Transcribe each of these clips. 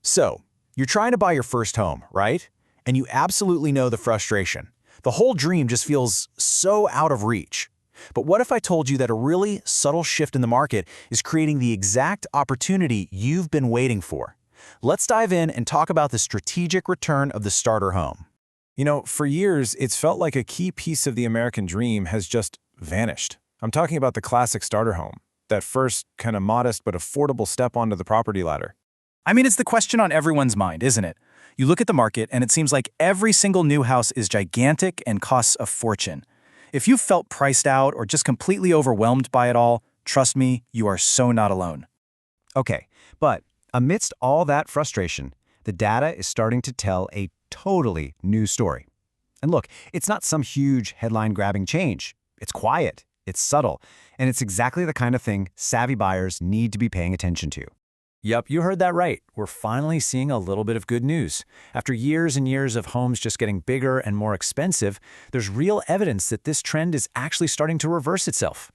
So, you're trying to buy your first home, right? And you absolutely know the frustration. The whole dream just feels so out of reach. But what if I told you that a really subtle shift in the market is creating the exact opportunity you've been waiting for? Let's dive in and talk about the strategic return of the starter home. You know, for years, it's felt like a key piece of the American dream has just vanished. I'm talking about the classic starter home, that first kind of modest but affordable step onto the property ladder. I mean, it's the question on everyone's mind, isn't it? You look at the market and it seems like every single new house is gigantic and costs a fortune. If you felt priced out or just completely overwhelmed by it all, trust me, you are so not alone. Okay, but amidst all that frustration, the data is starting to tell a totally new story. And look, it's not some huge headline-grabbing change. It's quiet, it's subtle, and it's exactly the kind of thing savvy buyers need to be paying attention to. Yep, you heard that right. We're finally seeing a little bit of good news. After years and years of homes just getting bigger and more expensive, there's real evidence that this trend is actually starting to reverse itself.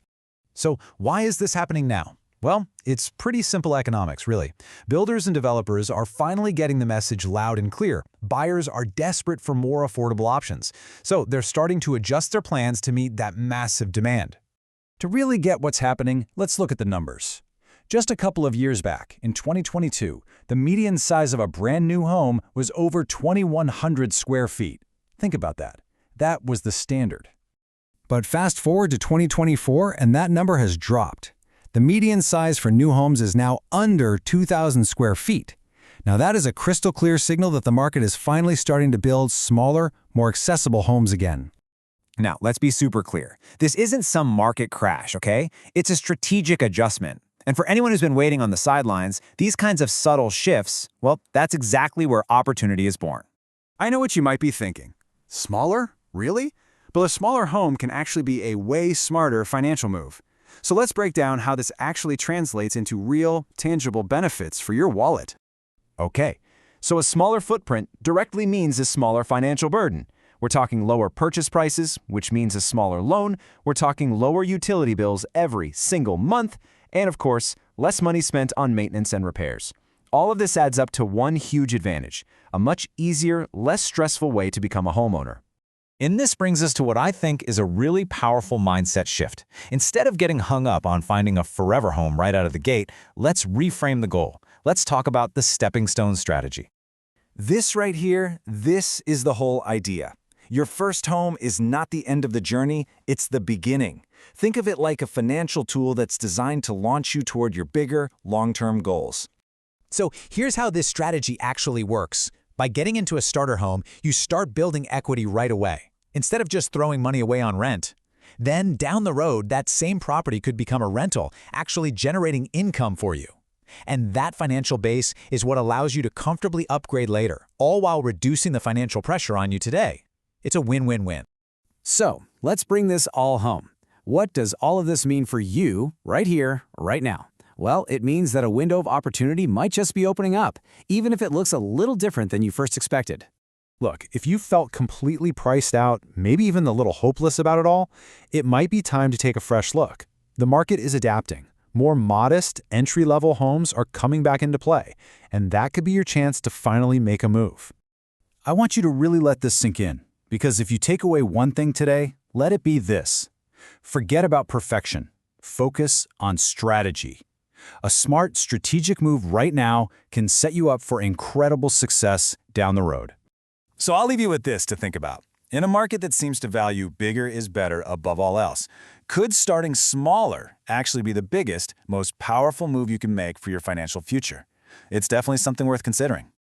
So why is this happening now? Well, it's pretty simple economics, really. Builders and developers are finally getting the message loud and clear. Buyers are desperate for more affordable options, so they're starting to adjust their plans to meet that massive demand. To really get what's happening, let's look at the numbers. Just a couple of years back, in 2022, the median size of a brand new home was over 2,100 square feet. Think about that. That was the standard. But fast forward to 2024, and that number has dropped. The median size for new homes is now under 2,000 square feet. Now that is a crystal clear signal that the market is finally starting to build smaller, more accessible homes again. Now, let's be super clear. This isn't some market crash, okay? It's a strategic adjustment. And for anyone who's been waiting on the sidelines, these kinds of subtle shifts, well, that's exactly where opportunity is born. I know what you might be thinking. Smaller? Really? But a smaller home can actually be a way smarter financial move. So let's break down how this actually translates into real, tangible benefits for your wallet. Okay, so a smaller footprint directly means a smaller financial burden. We're talking lower purchase prices, which means a smaller loan. We're talking lower utility bills every single month. And of course, less money spent on maintenance and repairs. All of this adds up to one huge advantage, a much easier, less stressful way to become a homeowner. And this brings us to what I think is a really powerful mindset shift. Instead of getting hung up on finding a forever home right out of the gate, let's reframe the goal. Let's talk about the stepping stone strategy. This right here, this is the whole idea. Your first home is not the end of the journey, it's the beginning. Think of it like a financial tool that's designed to launch you toward your bigger, long-term goals. So here's how this strategy actually works. By getting into a starter home, you start building equity right away, instead of just throwing money away on rent. Then, down the road, that same property could become a rental, actually generating income for you. And that financial base is what allows you to comfortably upgrade later, all while reducing the financial pressure on you today. It's a win-win-win. So, let's bring this all home. What does all of this mean for you, right here, right now? Well, it means that a window of opportunity might just be opening up, even if it looks a little different than you first expected. Look, if you felt completely priced out, maybe even a little hopeless about it all, it might be time to take a fresh look. The market is adapting. More modest, entry-level homes are coming back into play, and that could be your chance to finally make a move. I want you to really let this sink in, because if you take away one thing today, let it be this. Forget about perfection. Focus on strategy. A smart, strategic move right now can set you up for incredible success down the road. So I'll leave you with this to think about. In a market that seems to value bigger is better above all else, could starting smaller actually be the biggest, most powerful move you can make for your financial future? It's definitely something worth considering.